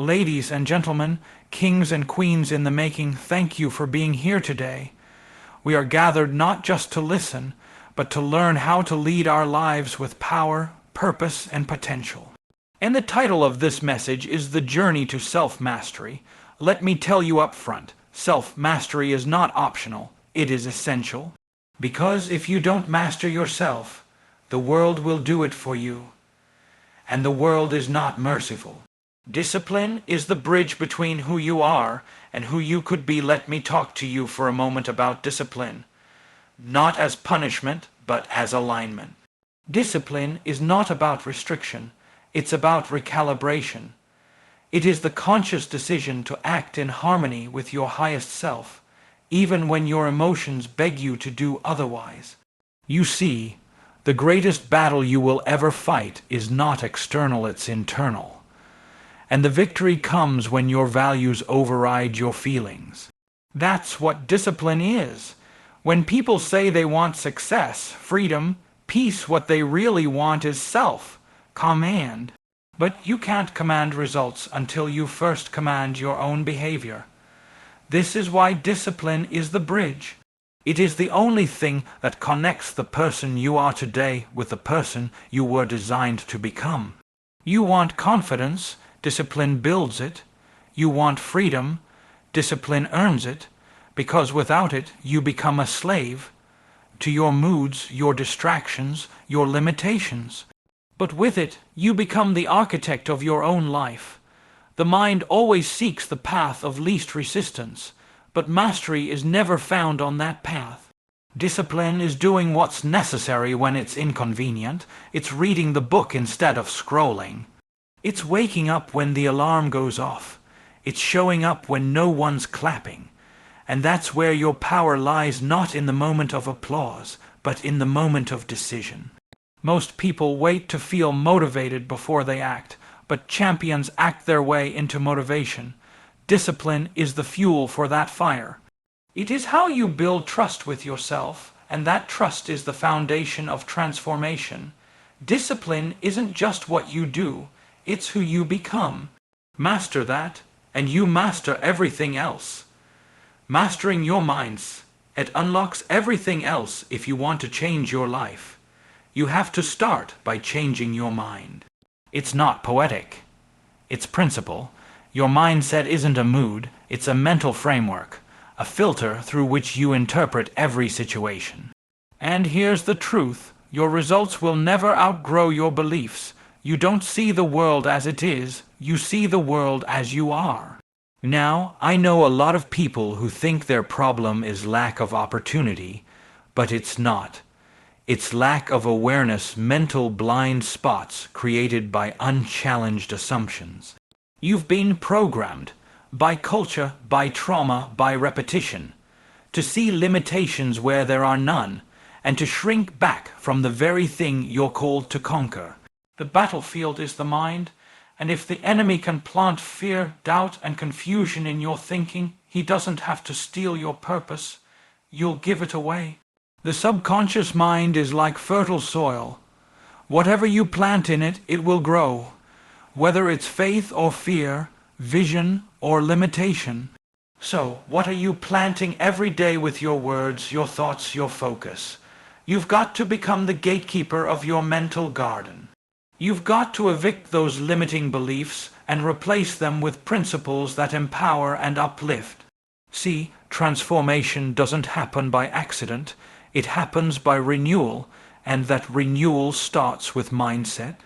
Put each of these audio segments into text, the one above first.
Ladies and gentlemen, kings and queens in the making, thank you for being here today. We are gathered not just to listen, but to learn how to lead our lives with power, purpose, and potential. And the title of this message is The Journey to Self-Mastery. Let me tell you up front, self-mastery is not optional, it is essential. Because if you don't master yourself, the world will do it for you. And the world is not merciful. Discipline is the bridge between who you are and who you could be. Let me talk to you for a moment about discipline. Not as punishment, but as alignment. Discipline is not about restriction, it's about recalibration. It is the conscious decision to act in harmony with your highest self, even when your emotions beg you to do otherwise. You see, the greatest battle you will ever fight is not external, it's internal. And the victory comes when your values override your feelings. That's what discipline is. When people say they want success, freedom, peace, what they really want is self-command. But you can't command results until you first command your own behavior. This is why discipline is the bridge. It is the only thing that connects the person you are today with the person you were designed to become. You want confidence, discipline builds it. You want freedom, discipline earns it, because without it you become a slave to your moods, your distractions, your limitations. But with it, you become the architect of your own life. The mind always seeks the path of least resistance, but mastery is never found on that path. Discipline is doing what's necessary when it's inconvenient. It's reading the book instead of scrolling. It's waking up when the alarm goes off. It's showing up when no one's clapping. And that's where your power lies, not in the moment of applause, but in the moment of decision. Most people wait to feel motivated before they act, but champions act their way into motivation. Discipline is the fuel for that fire. It is how you build trust with yourself, and that trust is the foundation of transformation. Discipline isn't just what you do, it's who you become. Master that, and you master everything else. Mastering your minds, it unlocks everything else if you want to change your life. You have to start by changing your mind. It's not poetic. It's principle. Your mindset isn't a mood, it's a mental framework, a filter through which you interpret every situation. And here's the truth, your results will never outgrow your beliefs. You don't see the world as it is, you see the world as you are. Now, I know a lot of people who think their problem is lack of opportunity, but it's not. It's lack of awareness, mental blind spots created by unchallenged assumptions. You've been programmed, by culture, by trauma, by repetition, to see limitations where there are none, and to shrink back from the very thing you're called to conquer. The battlefield is the mind, and if the enemy can plant fear, doubt, and confusion in your thinking, he doesn't have to steal your purpose. You'll give it away. The subconscious mind is like fertile soil. Whatever you plant in it, it will grow. Whether it's faith or fear, vision or limitation. So, what are you planting every day with your words, your thoughts, your focus? You've got to become the gatekeeper of your mental garden. You've got to evict those limiting beliefs and replace them with principles that empower and uplift. See, transformation doesn't happen by accident. It happens by renewal, and that renewal starts with mindset.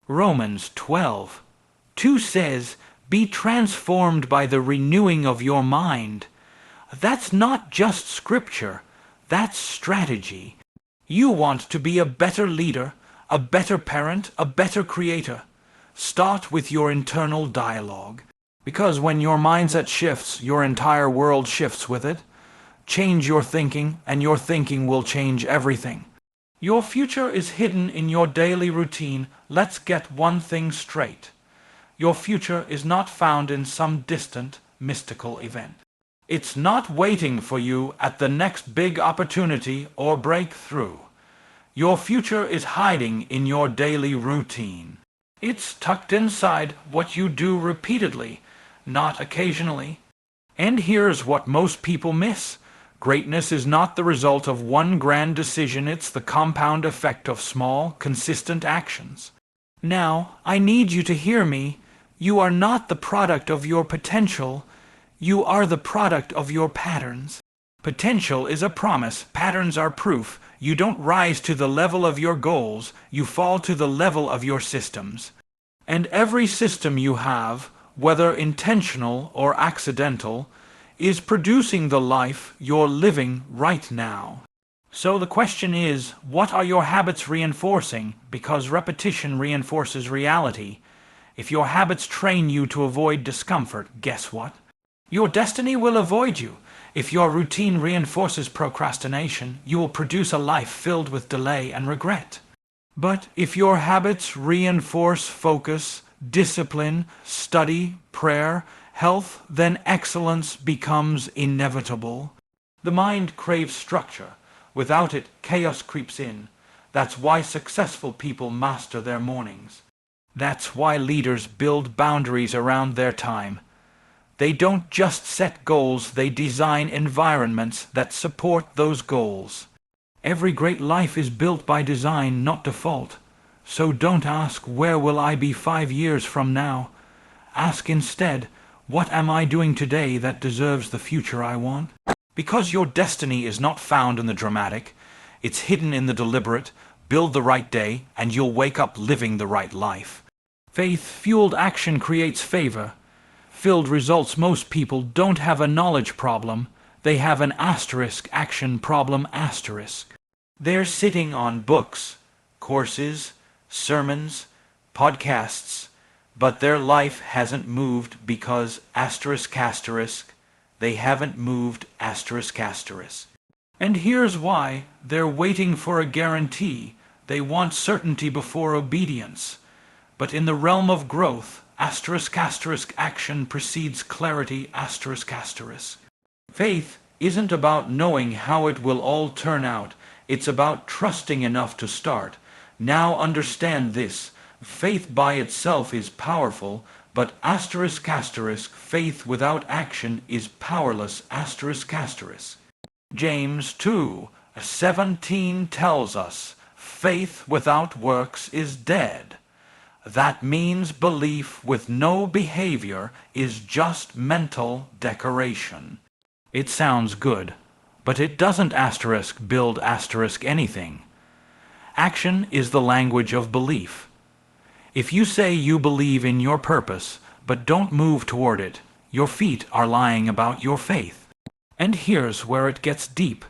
Romans 12:2 says, "Be transformed by the renewing of your mind." That's not just scripture, that's strategy. You want to be a better leader, a better parent, a better creator. Start with your internal dialogue. Because when your mindset shifts, your entire world shifts with it. Change your thinking, and your thinking will change everything. Your future is hidden in your daily routine. Let's get one thing straight. Your future is not found in some distant, mystical event. It's not waiting for you at the next big opportunity or breakthrough. Your future is hiding in your daily routine. It's tucked inside what you do repeatedly, not occasionally. And here's what most people miss. Greatness is not the result of one grand decision, it's the compound effect of small, consistent actions. Now, I need you to hear me. You are not the product of your potential. You are the product of your patterns. Potential is a promise, patterns are proof. You don't rise to the level of your goals, you fall to the level of your systems. And every system you have, whether intentional or accidental, is producing the life you're living right now. So the question is, what are your habits reinforcing? Because repetition reinforces reality. If your habits train you to avoid discomfort, guess what? Your destiny will avoid you. If your routine reinforces procrastination, you will produce a life filled with delay and regret. But if your habits reinforce focus, discipline, study, prayer, health, then excellence becomes inevitable. The mind craves structure. Without it, chaos creeps in. That's why successful people master their mornings. That's why leaders build boundaries around their time. They don't just set goals, they design environments that support those goals. Every great life is built by design, not default. So don't ask, where will I be 5 years from now? Ask instead, what am I doing today that deserves the future I want? Because your destiny is not found in the dramatic, it's hidden in the deliberate. Build the right day, and you'll wake up living the right life. Faith-fueled action creates favor. Filled results. Most people don't have a knowledge problem, they have an asterisk action problem asterisk. They're sitting on books, courses, sermons, podcasts, but their life hasn't moved because asterisk asterisk, they haven't moved asterisk asterisk. And here's why: they're waiting for a guarantee. They want certainty before obedience. But in the realm of growth, asterisk asterisk action precedes clarity asterisk asterisk. Faith isn't about knowing how it will all turn out, it's about trusting enough to start. Now understand this: faith by itself is powerful, but asterisk asterisk, faith without action is powerless asterisk asterisk. James 2:17 tells us, faith without works is dead. That means belief with no behavior is just mental decoration. It sounds good, but it doesn't asterisk build asterisk anything. Action is the language of belief. If you say you believe in your purpose, but don't move toward it, your feet are lying about your faith. And here's where it gets deep.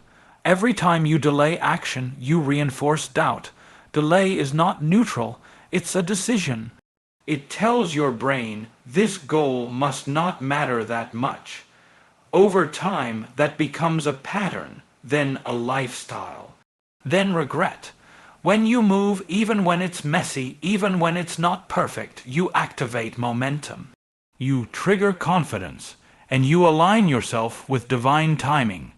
Every time you delay action, you reinforce doubt. Delay is not neutral. It's a decision. It tells your brain, this goal must not matter that much. Over time, that becomes a pattern, then a lifestyle, then regret. When you move, even when it's messy, even when it's not perfect, you activate momentum. You trigger confidence, and you align yourself with divine timing.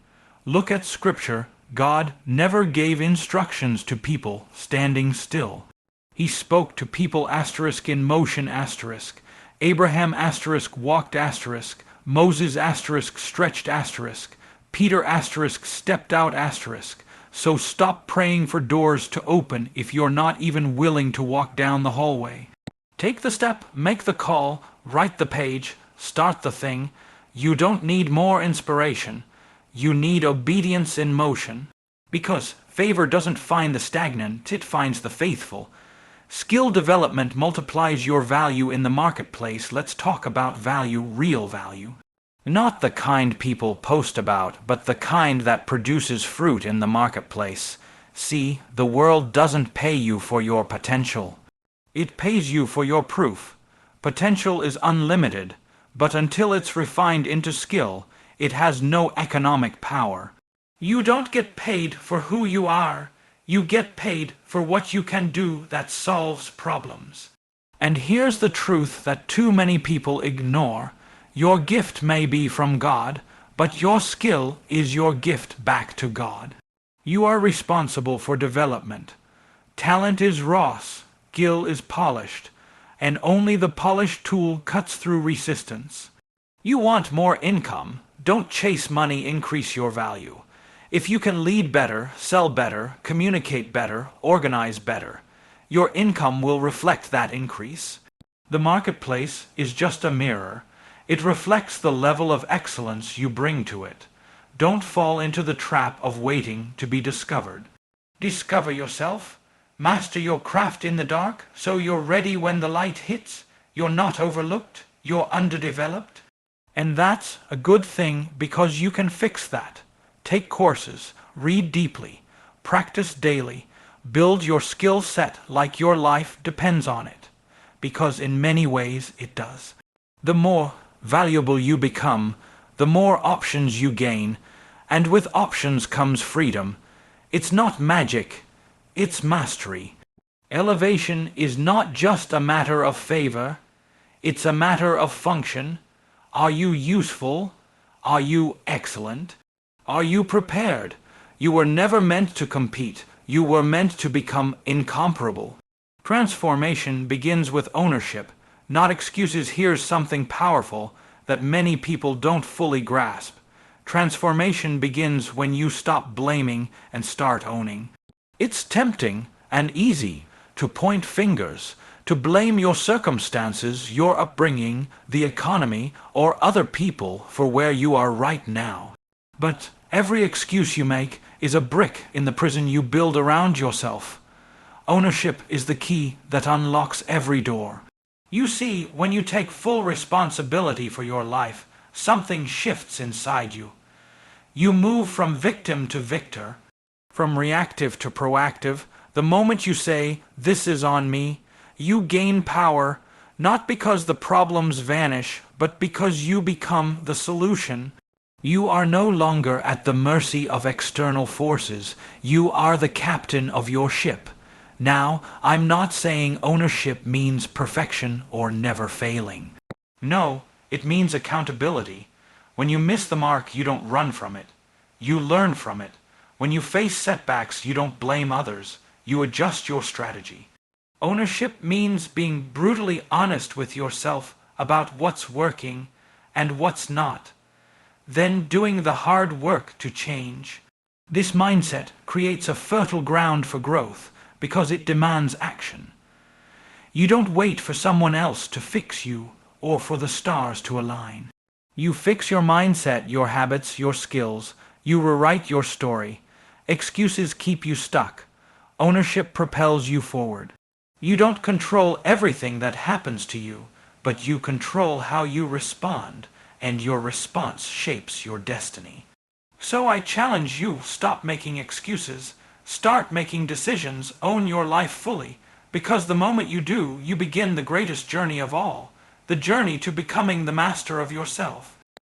Look at Scripture. God never gave instructions to people standing still. He spoke to people asterisk in motion asterisk. Abraham asterisk walked asterisk. Moses asterisk stretched asterisk. Peter asterisk stepped out asterisk. So stop praying for doors to open if you're not even willing to walk down the hallway. Take the step, make the call, write the page, start the thing. You don't need more inspiration. You need obedience in motion. Because favor doesn't find the stagnant, it finds the faithful. Skill development multiplies your value in the marketplace. Let's talk about value, real value. Not the kind people post about, but the kind that produces fruit in the marketplace. See, the world doesn't pay you for your potential. It pays you for your proof. Potential is unlimited, but until it's refined into skill, it has no economic power. You don't get paid for who you are. You get paid for what you can do that solves problems. And here's the truth that too many people ignore. Your gift may be from God, but your skill is your gift back to God. You are responsible for development. Talent is raw, skill is polished, and only the polished tool cuts through resistance. You want more income. Don't chase money, increase your value. If you can lead better, sell better, communicate better, organize better, your income will reflect that increase. The marketplace is just a mirror. It reflects the level of excellence you bring to it. Don't fall into the trap of waiting to be discovered. Discover yourself. Master your craft in the dark, so you're ready when the light hits. You're not overlooked. You're underdeveloped. And that's a good thing because you can fix that. Take courses, read deeply, practice daily, build your skill set like your life depends on it, because in many ways it does. The more valuable you become, the more options you gain, and with options comes freedom. It's not magic, it's mastery. Elevation is not just a matter of favor, it's a matter of function. Are you useful? Are you excellent? Are you prepared? You were never meant to compete. You were meant to become incomparable. Transformation begins with ownership, not excuses. Here's something powerful that many people don't fully grasp. Transformation begins when you stop blaming and start owning. It's tempting and easy to point fingers, to blame your circumstances, your upbringing, the economy, or other people for where you are right now. But every excuse you make is a brick in the prison you build around yourself. Ownership is the key that unlocks every door. You see, when you take full responsibility for your life, something shifts inside you. You move from victim to victor, from reactive to proactive. The moment you say, "This is on me," you gain power, not because the problems vanish, but because you become the solution. You are no longer at the mercy of external forces. You are the captain of your ship. Now, I'm not saying ownership means perfection or never failing. No, it means accountability. When you miss the mark, you don't run from it. You learn from it. When you face setbacks, you don't blame others. You adjust your strategy. Ownership means being brutally honest with yourself about what's working and what's not, then doing the hard work to change. This mindset creates a fertile ground for growth because it demands action. You don't wait for someone else to fix you or for the stars to align. You fix your mindset, your habits, your skills. You rewrite your story. Excuses keep you stuck. Ownership propels you forward. You don't control everything that happens to you, but you control how you respond, and your response shapes your destiny. So I challenge you, stop making excuses, start making decisions, own your life fully, because the moment you do, you begin the greatest journey of all, the journey to becoming the master of yourself.